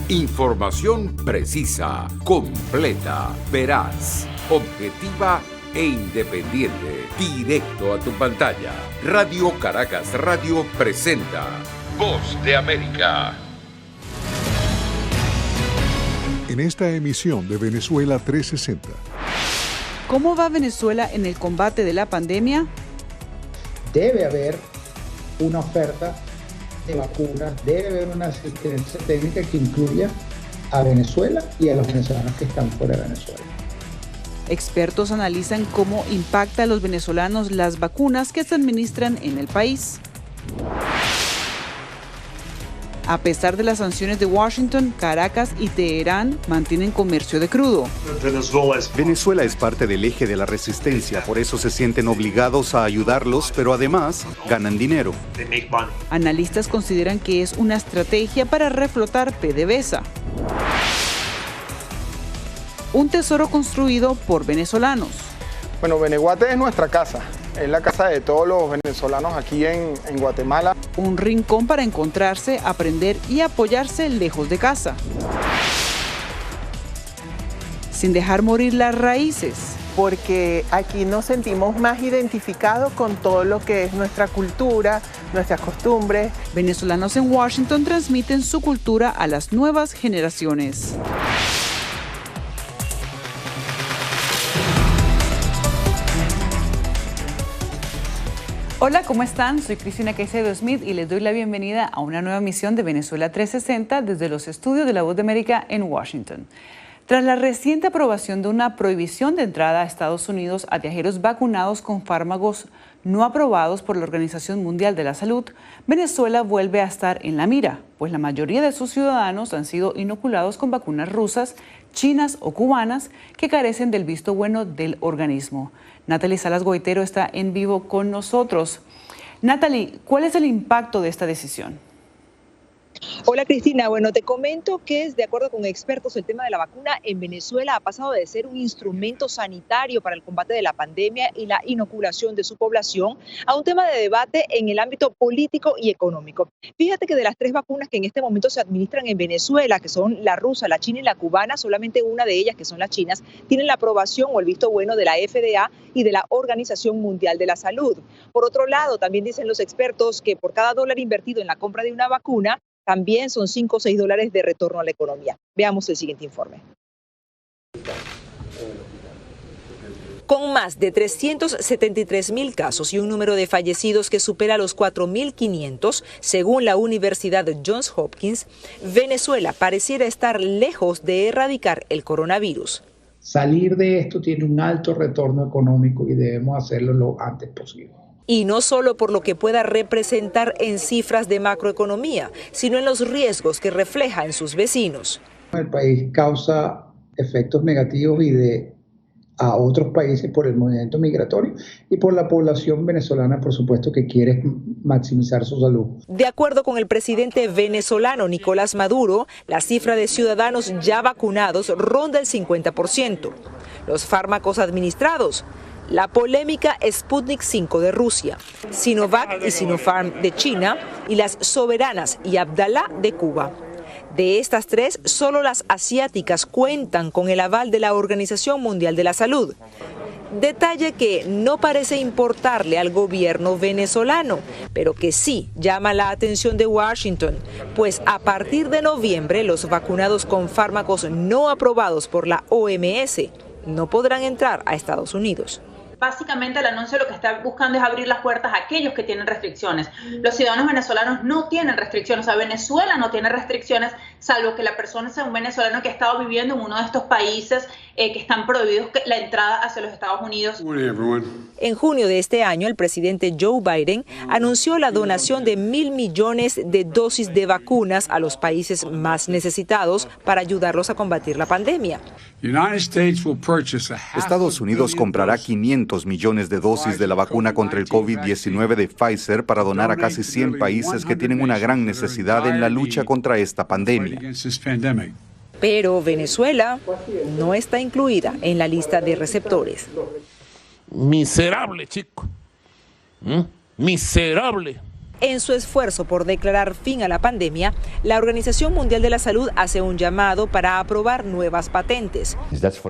Información precisa, completa, veraz, objetiva e independiente. Directo a tu pantalla. Radio Caracas Radio presenta Voz de América. En esta emisión de Venezuela 360. ¿Cómo va Venezuela en el combate de la pandemia? Debe haber una oferta de vacunas, debe haber una asistencia técnica que incluya a Venezuela y a los venezolanos que están fuera de Venezuela. Expertos analizan cómo impacta a los venezolanos las vacunas que se administran en el país. A pesar de las sanciones de Washington, Caracas y Teherán mantienen comercio de crudo. Venezuela es parte del eje de la resistencia, por eso se sienten obligados a ayudarlos, pero además ganan dinero. Analistas consideran que es una estrategia para reflotar PDVSA. Un tesoro construido por venezolanos. Bueno, Beneguate es nuestra casa. Es la casa de todos los venezolanos aquí en Guatemala. Un rincón para encontrarse, aprender y apoyarse lejos de casa. Sin dejar morir las raíces. Porque aquí nos sentimos más identificados con todo lo que es nuestra cultura, nuestras costumbres. Venezolanos en Washington transmiten su cultura a las nuevas generaciones. Hola, ¿cómo están? Soy Cristina Caicedo Smith y les doy la bienvenida a una nueva emisión de Venezuela 360 desde los estudios de La Voz de América en Washington. Tras la reciente aprobación de una prohibición de entrada a Estados Unidos a viajeros vacunados con fármacos no aprobados por la Organización Mundial de la Salud, Venezuela vuelve a estar en la mira, pues la mayoría de sus ciudadanos han sido inoculados con vacunas rusas, chinas o cubanas que carecen del visto bueno del organismo. Natalie Salas Goitero está en vivo con nosotros. Natalie, ¿cuál es el impacto de esta decisión? Hola Cristina, bueno, te comento que de acuerdo con expertos el tema de la vacuna en Venezuela ha pasado de ser un instrumento sanitario para el combate de la pandemia y la inoculación de su población a un tema de debate en el ámbito político y económico. Fíjate que de las 3 vacunas que en este momento se administran en Venezuela, que son la rusa, la china y la cubana, solamente una de ellas, que son las chinas, tienen la aprobación o el visto bueno de la FDA y de la Organización Mundial de la Salud. Por otro lado, también dicen los expertos que por cada dólar invertido en la compra de una vacuna, también son 5 o 6 dólares de retorno a la economía. Veamos el siguiente informe. Con más de 373.000 casos y un número de fallecidos que supera los 4.500, según la Universidad Johns Hopkins, Venezuela pareciera estar lejos de erradicar el coronavirus. Salir de esto tiene un alto retorno económico y debemos hacerlo lo antes posible. Y no solo por lo que pueda representar en cifras de macroeconomía, sino en los riesgos que refleja en sus vecinos. El país causa efectos negativos a otros países por el movimiento migratorio y por la población venezolana, por supuesto, que quiere maximizar su salud. De acuerdo con el presidente venezolano Nicolás Maduro, la cifra de ciudadanos ya vacunados ronda el 50%. Los fármacos administrados, la polémica Sputnik 5 de Rusia, Sinovac y Sinopharm de China y las soberanas y Abdala de Cuba. De estas 3, solo las asiáticas cuentan con el aval de la Organización Mundial de la Salud. Detalle que no parece importarle al gobierno venezolano, pero que sí llama la atención de Washington, pues a partir de noviembre los vacunados con fármacos no aprobados por la OMS no podrán entrar a Estados Unidos. Básicamente el anuncio lo que está buscando es abrir las puertas a aquellos que tienen restricciones. Los ciudadanos venezolanos no tienen restricciones, o sea, Venezuela no tiene restricciones, salvo que la persona sea un venezolano que ha estado viviendo en uno de estos países que están prohibidos la entrada hacia los Estados Unidos. En junio de este año, el presidente Joe Biden anunció la donación de 1.000 millones de dosis de vacunas a los países más necesitados para ayudarlos a combatir la pandemia. Estados Unidos comprará 500 millones de dosis de la vacuna contra el COVID-19 de Pfizer para donar a casi 100 países que tienen una gran necesidad en la lucha contra esta pandemia. Pero Venezuela no está incluida en la lista de receptores. Miserable, chico. Miserable. En su esfuerzo por declarar fin a la pandemia, la Organización Mundial de la Salud hace un llamado para aprobar nuevas patentes.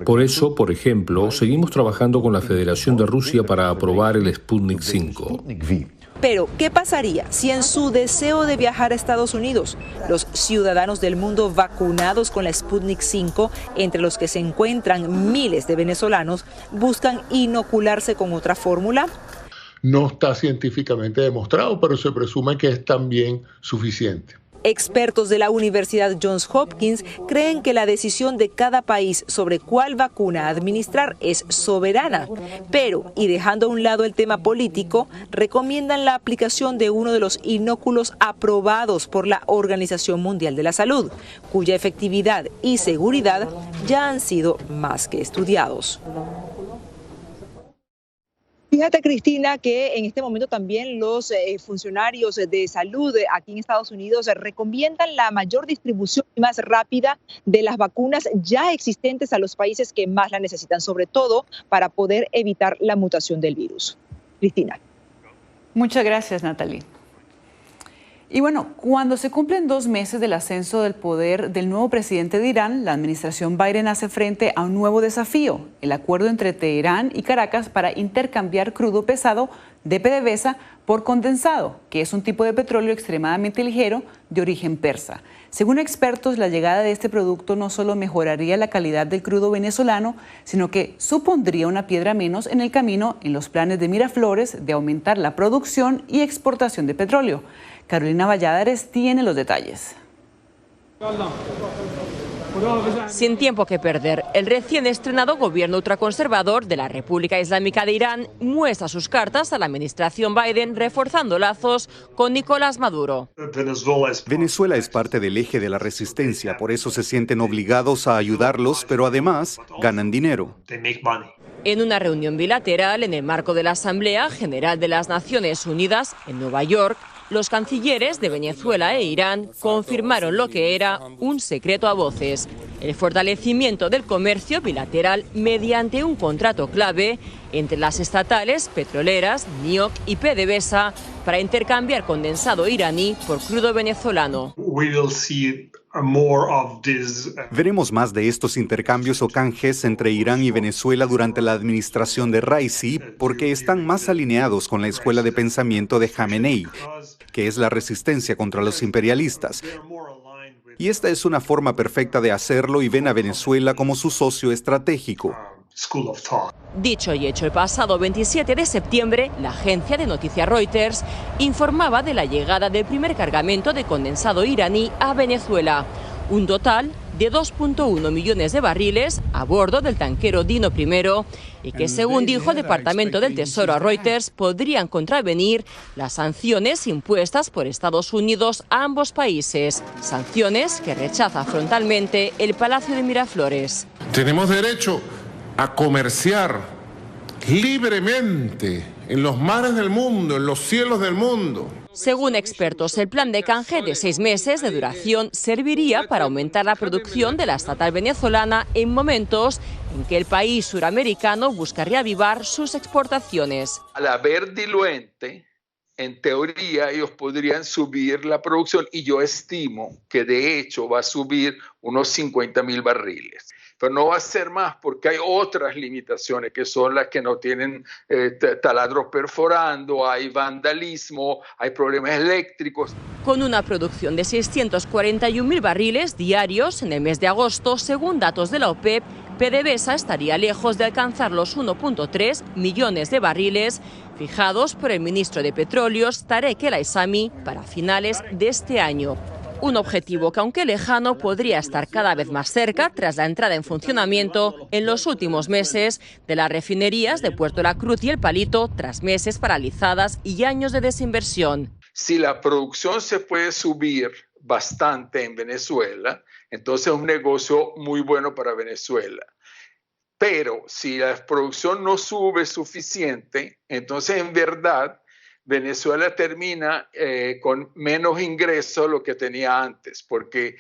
Por eso, por ejemplo, seguimos trabajando con la Federación de Rusia para aprobar el Sputnik V. Pero, ¿qué pasaría si en su deseo de viajar a Estados Unidos, los ciudadanos del mundo vacunados con la Sputnik V, entre los que se encuentran miles de venezolanos, buscan inocularse con otra fórmula? No está científicamente demostrado, pero se presume que es también suficiente. Expertos de la Universidad Johns Hopkins creen que la decisión de cada país sobre cuál vacuna administrar es soberana, pero, y dejando a un lado el tema político, recomiendan la aplicación de uno de los inóculos aprobados por la Organización Mundial de la Salud, cuya efectividad y seguridad ya han sido más que estudiados. Fíjate, Cristina, que en este momento también los funcionarios de salud aquí en Estados Unidos recomiendan la mayor distribución y más rápida de las vacunas ya existentes a los países que más la necesitan, sobre todo para poder evitar la mutación del virus. Cristina. Muchas gracias, Natalie. Y bueno, cuando se cumplen 2 meses del ascenso del poder del nuevo presidente de Irán, la administración Biden hace frente a un nuevo desafío, el acuerdo entre Teherán y Caracas para intercambiar crudo pesado de PDVSA por condensado, que es un tipo de petróleo extremadamente ligero de origen persa. Según expertos, la llegada de este producto no solo mejoraría la calidad del crudo venezolano, sino que supondría una piedra menos en el camino en los planes de Miraflores de aumentar la producción y exportación de petróleo. Carolina Valladares tiene los detalles. Sin tiempo que perder, el recién estrenado gobierno ultraconservador de la República Islámica de Irán muestra sus cartas a la administración Biden, reforzando lazos con Nicolás Maduro. Venezuela es parte del eje de la resistencia, por eso se sienten obligados a ayudarlos, pero además ganan dinero. En una reunión bilateral en el marco de la Asamblea General de las Naciones Unidas en Nueva York, los cancilleres de Venezuela e Irán confirmaron lo que era un secreto a voces: el fortalecimiento del comercio bilateral mediante un contrato clave entre las estatales petroleras NIOC y PDVSA para intercambiar condensado iraní por crudo venezolano. Veremos más de estos intercambios o canjes entre Irán y Venezuela durante la administración de Raisi, porque están más alineados con la escuela de pensamiento de Jamenei, que es la resistencia contra los imperialistas. Y esta es una forma perfecta de hacerlo y ven a Venezuela como su socio estratégico. Dicho y hecho, el pasado 27 de septiembre, la agencia de noticias Reuters informaba de la llegada del primer cargamento de condensado iraní a Venezuela, un total de 2.1 millones de barriles a bordo del tanquero Dino I, y que, según dijo el Departamento del Tesoro a Reuters, podrían contravenir las sanciones impuestas por Estados Unidos a ambos países, sanciones que rechaza frontalmente el Palacio de Miraflores. Tenemos derecho a comerciar libremente en los mares del mundo, en los cielos del mundo. Según expertos, el plan de canje de 6 meses de duración serviría para aumentar la producción de la estatal venezolana en momentos en que el país suramericano busca reavivar sus exportaciones. Al haber diluente, en teoría ellos podrían subir la producción, y yo estimo que de hecho va a subir unos 50.000 barriles. Pero no va a ser más porque hay otras limitaciones que son las que no tienen taladros perforando, hay vandalismo, hay problemas eléctricos. Con una producción de 641.000 barriles diarios en el mes de agosto, según datos de la OPEP, PDVSA estaría lejos de alcanzar los 1.3 millones de barriles fijados por el ministro de Petróleos, Tarek El Aissami, para finales de este año. Un objetivo que, aunque lejano, podría estar cada vez más cerca tras la entrada en funcionamiento en los últimos meses de las refinerías de Puerto La Cruz y El Palito, tras meses paralizadas y años de desinversión. Si la producción se puede subir bastante en Venezuela, entonces es un negocio muy bueno para Venezuela. Pero si la producción no sube suficiente, entonces en verdad Venezuela termina con menos ingresos de lo que tenía antes, porque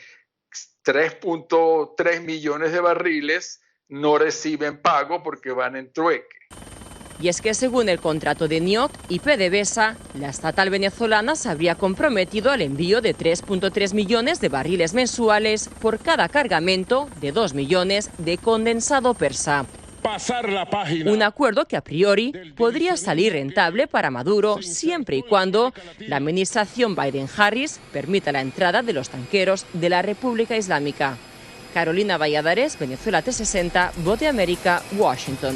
3.3 millones de barriles no reciben pago porque van en trueque. Y es que según el contrato de NIOC y PDVSA, la estatal venezolana se habría comprometido al envío de 3.3 millones de barriles mensuales por cada cargamento de 2 millones de condensado persa. Pasar la página. Un acuerdo que a priori podría salir rentable para Maduro siempre y cuando la administración Biden-Harris permita la entrada de los tanqueros de la República Islámica. Carolina Valladares, Venezuela 360, Voz de América, Washington.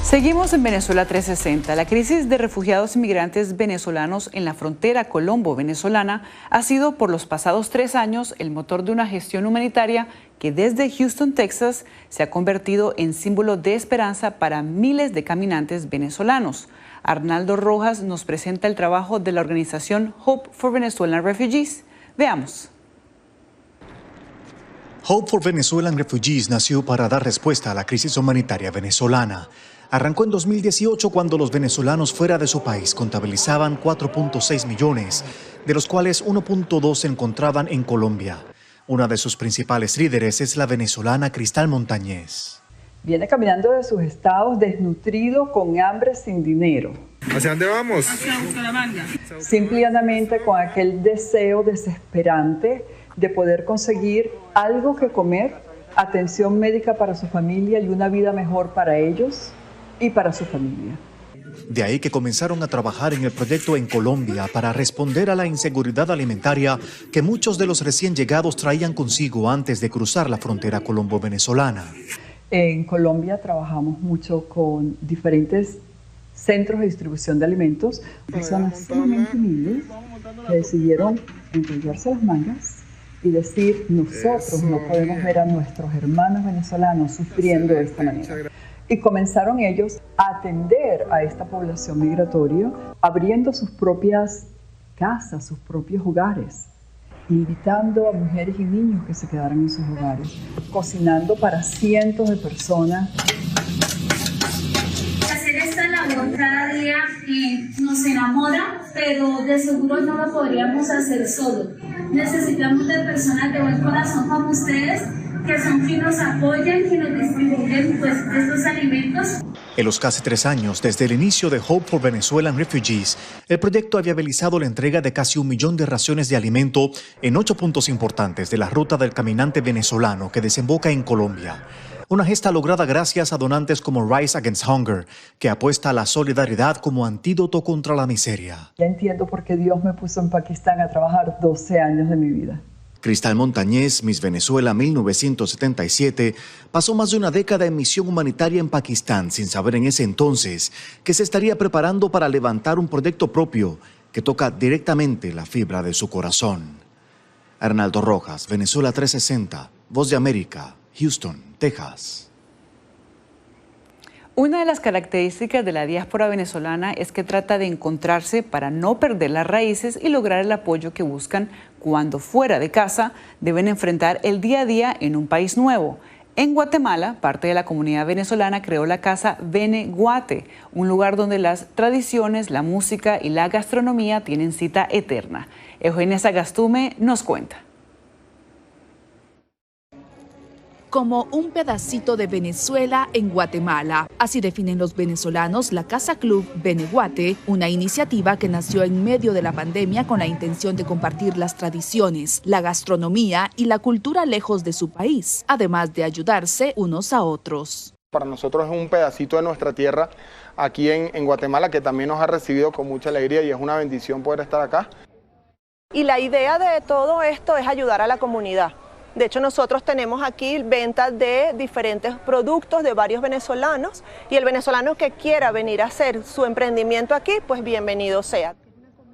Seguimos en Venezuela 360. La crisis de refugiados inmigrantes venezolanos en la frontera colombo-venezolana ha sido por los pasados 3 años el motor de una gestión humanitaria que desde Houston, Texas, se ha convertido en símbolo de esperanza para miles de caminantes venezolanos. Arnaldo Rojas nos presenta el trabajo de la organización Hope for Venezuelan Refugees. Veamos. Hope for Venezuelan Refugees nació para dar respuesta a la crisis humanitaria venezolana. Arrancó en 2018 cuando los venezolanos fuera de su país contabilizaban 4.6 millones, de los cuales 1.2 se encontraban en Colombia. Una de sus principales líderes es la venezolana Cristal Montañez. Viene caminando de sus estados desnutrido, con hambre, sin dinero. ¿Hacia dónde vamos? Hacia Bucaramanga. Simplemente con aquel deseo desesperante de poder conseguir algo que comer, atención médica para su familia y una vida mejor para ellos y para su familia. De ahí que comenzaron a trabajar en el proyecto en Colombia para responder a la inseguridad alimentaria que muchos de los recién llegados traían consigo antes de cruzar la frontera colombo-venezolana. En Colombia trabajamos mucho con diferentes centros de distribución de alimentos, personas sumamente humildes que decidieron enrollarse las mangas y decir, nosotros no podemos ver a nuestros hermanos venezolanos sufriendo de esta manera. Y comenzaron ellos a atender a esta población migratoria, abriendo sus propias casas, sus propios hogares, invitando a mujeres y niños que se quedaran en sus hogares, cocinando para cientos de personas. Hacer esta labor cada día nos enamora, pero de seguro no lo podríamos hacer solo. Necesitamos de personas de buen corazón como ustedes, que son quienes nos apoyan, que nos distribuyen estos alimentos. En los casi 3 años, desde el inicio de Hope for Venezuelan Refugees, el proyecto ha viabilizado la entrega de casi 1 millón de raciones de alimento en 8 puntos importantes de la ruta del caminante venezolano que desemboca en Colombia. Una gesta lograda gracias a donantes como Rise Against Hunger, que apuesta a la solidaridad como antídoto contra la miseria. Ya entiendo por qué Dios me puso en Pakistán a trabajar 12 años de mi vida. Cristal Montañez, Miss Venezuela 1977, pasó más de una década en misión humanitaria en Pakistán sin saber en ese entonces que se estaría preparando para levantar un proyecto propio que toca directamente la fibra de su corazón. Arnaldo Rojas, Venezuela 360, Voz de América, Houston, Texas. Una de las características de la diáspora venezolana es que trata de encontrarse para no perder las raíces y lograr el apoyo que buscan cuando fuera de casa deben enfrentar el día a día en un país nuevo. En Guatemala, parte de la comunidad venezolana creó la casa Bene Guate, un lugar donde las tradiciones, la música y la gastronomía tienen cita eterna. Eugenia Sagastume nos cuenta. Como un pedacito de Venezuela en Guatemala. Así definen los venezolanos la Casa Club Bene Guate, una iniciativa que nació en medio de la pandemia con la intención de compartir las tradiciones, la gastronomía y la cultura lejos de su país, además de ayudarse unos a otros. Para nosotros es un pedacito de nuestra tierra aquí en Guatemala que también nos ha recibido con mucha alegría y es una bendición poder estar acá. Y la idea de todo esto es ayudar a la comunidad. De hecho, nosotros tenemos aquí ventas de diferentes productos de varios venezolanos y el venezolano que quiera venir a hacer su emprendimiento aquí, pues bienvenido sea.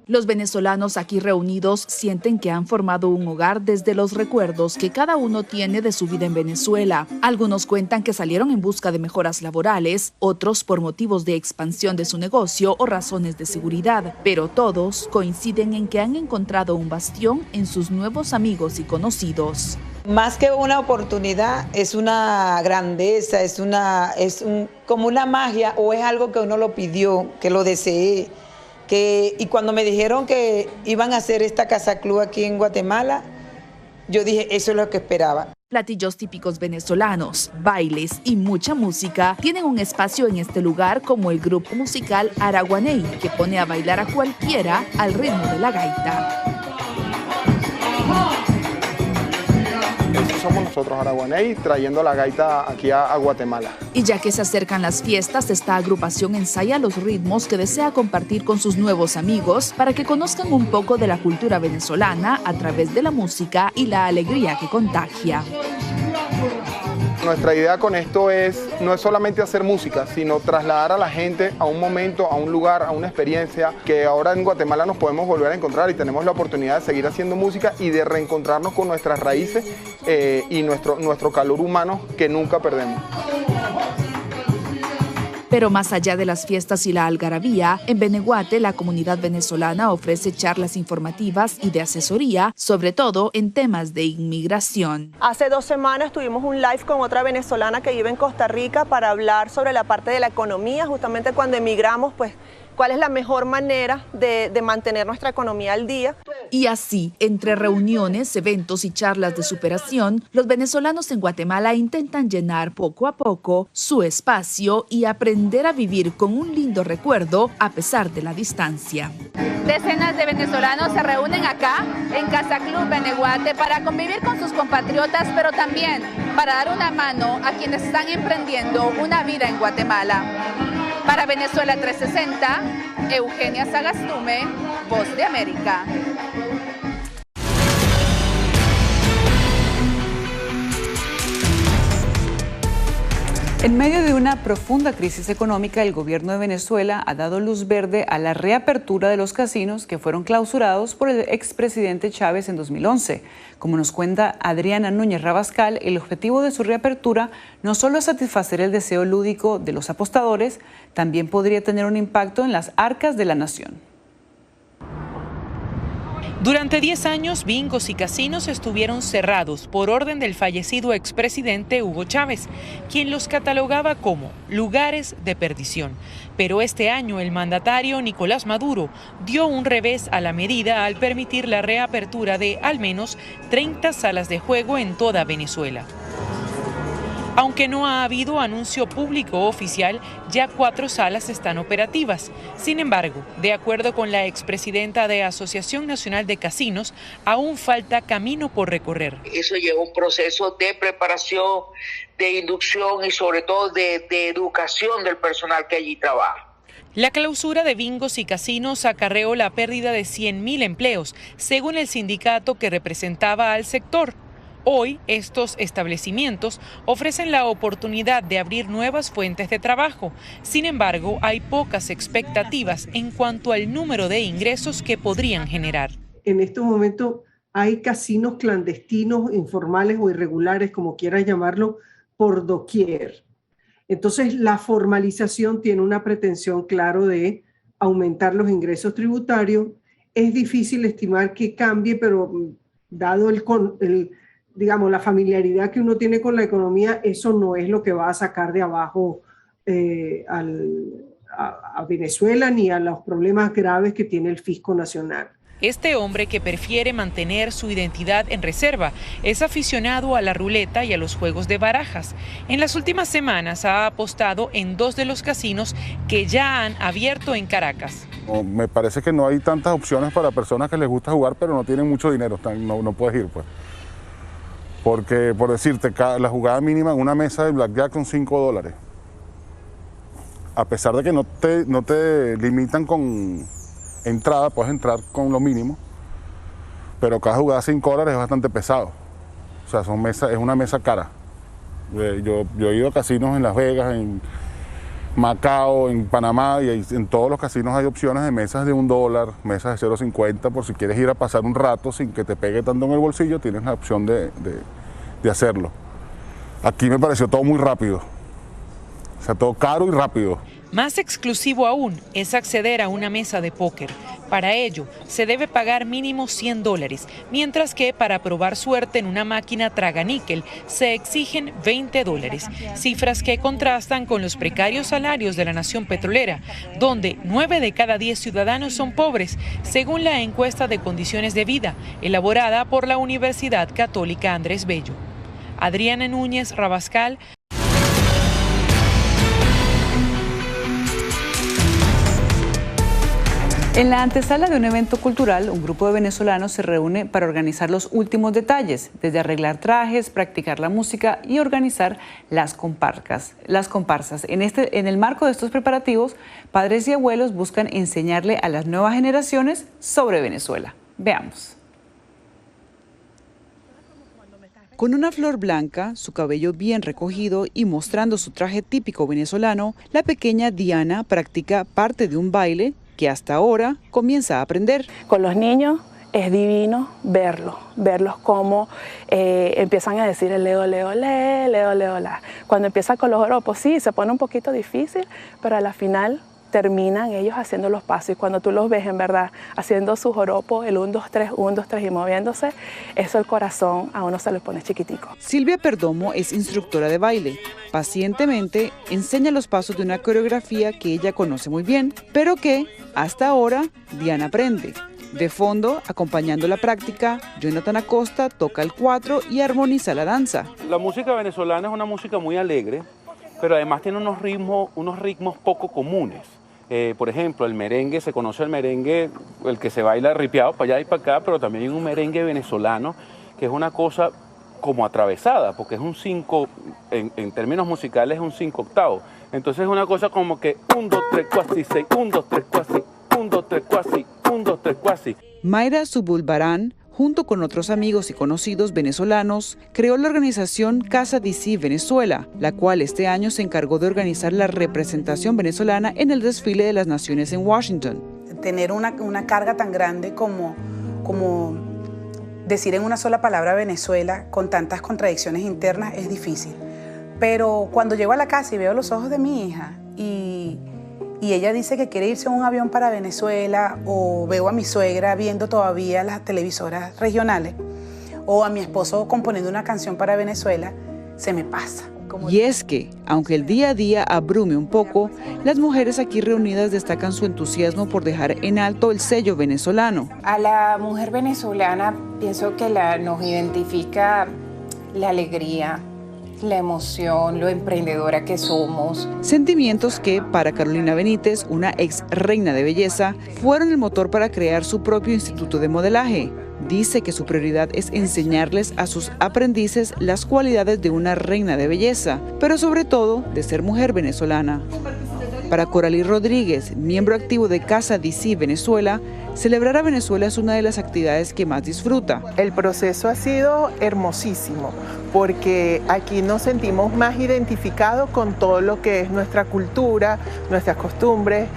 Los venezolanos aquí reunidos sienten que han formado un hogar desde los recuerdos que cada uno tiene de su vida en Venezuela. Algunos cuentan que salieron en busca de mejoras laborales, otros por motivos de expansión de su negocio o razones de seguridad, pero todos coinciden en que han encontrado un bastión en sus nuevos amigos y conocidos. Más que una oportunidad, es una grandeza, como una magia o es algo que uno lo pidió, que lo deseé. Y cuando me dijeron que iban a hacer esta casa club aquí en Guatemala, yo dije, eso es lo que esperaba. Platillos típicos venezolanos, bailes y mucha música tienen un espacio en este lugar, como el grupo musical Araguaney, que pone a bailar a cualquiera al ritmo de la gaita. Eso somos nosotros, Araguaney, trayendo la gaita aquí a Guatemala. Y ya que se acercan las fiestas, esta agrupación ensaya los ritmos que desea compartir con sus nuevos amigos para que conozcan un poco de la cultura venezolana a través de la música y la alegría que contagia. Nuestra idea con esto no es solamente hacer música, sino trasladar a la gente a un momento, a un lugar, a una experiencia que ahora en Guatemala nos podemos volver a encontrar y tenemos la oportunidad de seguir haciendo música y de reencontrarnos con nuestras raíces y nuestro calor humano que nunca perdemos. Pero más allá de las fiestas y la algarabía, en Beneguate la comunidad venezolana ofrece charlas informativas y de asesoría, sobre todo en temas de inmigración. Hace 2 semanas tuvimos un live con otra venezolana que vive en Costa Rica para hablar sobre la parte de la economía, justamente cuando emigramos, pues cuál es la mejor manera de mantener nuestra economía al día. Y así, entre reuniones, eventos y charlas de superación, los venezolanos en Guatemala intentan llenar poco a poco su espacio y aprender a vivir con un lindo recuerdo a pesar de la distancia. Decenas de venezolanos se reúnen acá en Casa Club Beneguate para convivir con sus compatriotas, pero también para dar una mano a quienes están emprendiendo una vida en Guatemala. Para Venezuela 360, Eugenia Sagastume, Voz de América. En medio de una profunda crisis económica, el gobierno de Venezuela ha dado luz verde a la reapertura de los casinos que fueron clausurados por el expresidente Chávez en 2011. Como nos cuenta Adriana Núñez Rabascal, el objetivo de su reapertura no solo es satisfacer el deseo lúdico de los apostadores, también podría tener un impacto en las arcas de la nación. Durante 10 años, bingos y casinos estuvieron cerrados por orden del fallecido expresidente Hugo Chávez, quien los catalogaba como lugares de perdición. Pero este año el mandatario Nicolás Maduro dio un revés a la medida al permitir la reapertura de al menos 30 salas de juego en toda Venezuela. Aunque no ha habido anuncio público oficial, ya 4 salas están operativas. Sin embargo, de acuerdo con la expresidenta de Asociación Nacional de Casinos, aún falta camino por recorrer. Eso lleva un proceso de preparación, de inducción y sobre todo de educación del personal que allí trabaja. La clausura de bingos y casinos acarreó la pérdida de 100.000 empleos, según el sindicato que representaba al sector. Hoy, estos establecimientos ofrecen la oportunidad de abrir nuevas fuentes de trabajo. Sin embargo, hay pocas expectativas en cuanto al número de ingresos que podrían generar. En estos momentos hay casinos clandestinos, informales o irregulares, como quieras llamarlo, por doquier. Entonces, la formalización tiene una pretensión, claro, de aumentar los ingresos tributarios. Es difícil estimar que cambie, pero dado digamos, la familiaridad que uno tiene con la economía, eso no es lo que va a sacar de abajo a Venezuela ni a los problemas graves que tiene el fisco nacional. Este hombre, que prefiere mantener su identidad en reserva, es aficionado a la ruleta y a los juegos de barajas. En las últimas semanas ha apostado en 2 de los casinos que ya han abierto en Caracas. Me parece que no hay tantas opciones para personas que les gusta jugar, pero no tienen mucho dinero, no puedes ir, pues. Porque, por decirte, la jugada mínima en una mesa de blackjack son $5. A pesar de que no te limitan con entrada, puedes entrar con lo mínimo, pero cada jugada $5 es bastante pesado. O sea, es una mesa cara. Yo he ido a casinos en Las Vegas, en Macao, en Panamá, y en todos los casinos hay opciones de mesas de $1, mesas de 0.50, por si quieres ir a pasar un rato sin que te pegue tanto en el bolsillo, tienes la opción de hacerlo. Aquí me pareció todo muy rápido, o sea, todo caro y rápido. Más exclusivo aún es acceder a una mesa de póker, Para ello, se debe pagar mínimo $100, mientras que para probar suerte en una máquina traganíquel se exigen $20, cifras que contrastan con los precarios salarios de la nación petrolera, donde 9 de cada 10 ciudadanos son pobres, según la encuesta de condiciones de vida elaborada por la Universidad Católica Andrés Bello. Adriana Núñez Rabascal. En la antesala de un evento cultural, un grupo de venezolanos se reúne para organizar los últimos detalles, desde arreglar trajes, practicar la música y organizar las comparsas. En el marco de estos preparativos, padres y abuelos buscan enseñarle a las nuevas generaciones sobre Venezuela. Veamos. Con una flor blanca, su cabello bien recogido y mostrando su traje típico venezolano, la pequeña Diana practica parte de un baile que hasta ahora comienza a aprender. Con los niños es divino verlos como empiezan a decir el leo, leo, le, leo, leo, la. Cuando empieza con los joropos, sí, se pone un poquito difícil, pero a la final terminan ellos haciendo los pasos y cuando tú los ves en verdad haciendo su joropo, el 1, 2, 3, 1, 2, 3 y moviéndose, eso el corazón a uno se le pone chiquitico. Silvia Perdomo es instructora de baile. Pacientemente enseña los pasos de una coreografía que ella conoce muy bien, pero que hasta ahora Diana aprende. De fondo, acompañando la práctica, Jonathan Acosta toca el 4 y armoniza la danza. La música venezolana es una música muy alegre, pero además tiene unos ritmos poco comunes. Por ejemplo, el merengue, se conoce el merengue, el que se baila ripiado para allá y para acá, pero también hay un merengue venezolano que es una cosa como atravesada, porque es un 5, en términos musicales es un 5/8. Entonces es una cosa como que 1, 2, 3, 4, 6, 1, 2, 3, 4, 1, 2, 3, 4, 1, 2, 3, 4. Mayra Subulbarán, junto con otros amigos y conocidos venezolanos, creó la organización Casa DC Venezuela, la cual este año se encargó de organizar la representación venezolana en el desfile de las Naciones en Washington. Tener una carga tan grande como decir en una sola palabra Venezuela con tantas contradicciones internas es difícil. Pero cuando llego a la casa y veo los ojos de mi hija y ella dice que quiere irse en un avión para Venezuela, o veo a mi suegra viendo todavía las televisoras regionales, o a mi esposo componiendo una canción para Venezuela, se me pasa. Y es que, aunque el día a día abrume un poco, las mujeres aquí reunidas destacan su entusiasmo por dejar en alto el sello venezolano. A la mujer venezolana pienso que nos identifica la alegría, la emoción, lo emprendedora que somos. Sentimientos que, para Carolina Benítez, una ex reina de belleza, fueron el motor para crear su propio instituto de modelaje. Dice que su prioridad es enseñarles a sus aprendices las cualidades de una reina de belleza, pero sobre todo de ser mujer venezolana. Para Coralí Rodríguez, miembro activo de Casa DC Venezuela, celebrar a Venezuela es una de las actividades que más disfruta. El proceso ha sido hermosísimo, porque aquí nos sentimos más identificados con todo lo que es nuestra cultura, nuestras costumbres.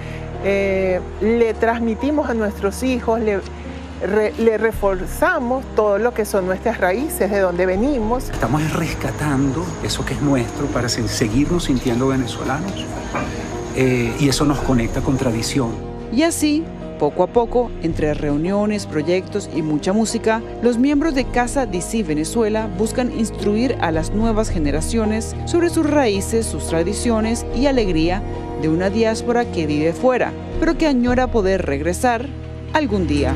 Le transmitimos a nuestros hijos, le reforzamos todo lo que son nuestras raíces, de donde venimos. Estamos rescatando eso que es nuestro para seguirnos sintiendo venezolanos. Y eso nos conecta con tradición. Y así, poco a poco, entre reuniones, proyectos y mucha música, los miembros de Casa DC Venezuela buscan instruir a las nuevas generaciones sobre sus raíces, sus tradiciones y alegría de una diáspora que vive fuera, pero que añora poder regresar algún día.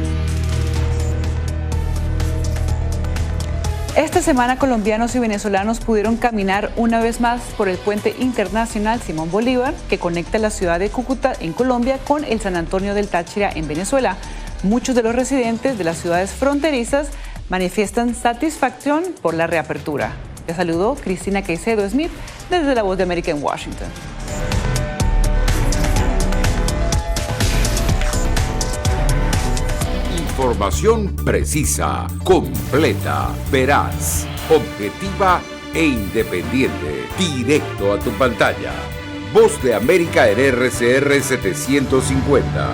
Esta semana, colombianos y venezolanos pudieron caminar una vez más por el puente internacional Simón Bolívar, que conecta la ciudad de Cúcuta, en Colombia, con el San Antonio del Táchira, en Venezuela. Muchos de los residentes de las ciudades fronterizas manifiestan satisfacción por la reapertura. Les saludó Cristina Caicedo Smith desde La Voz de América en Washington. Información precisa, completa, veraz, objetiva e independiente. Directo a tu pantalla. Voz de América en RCR 750.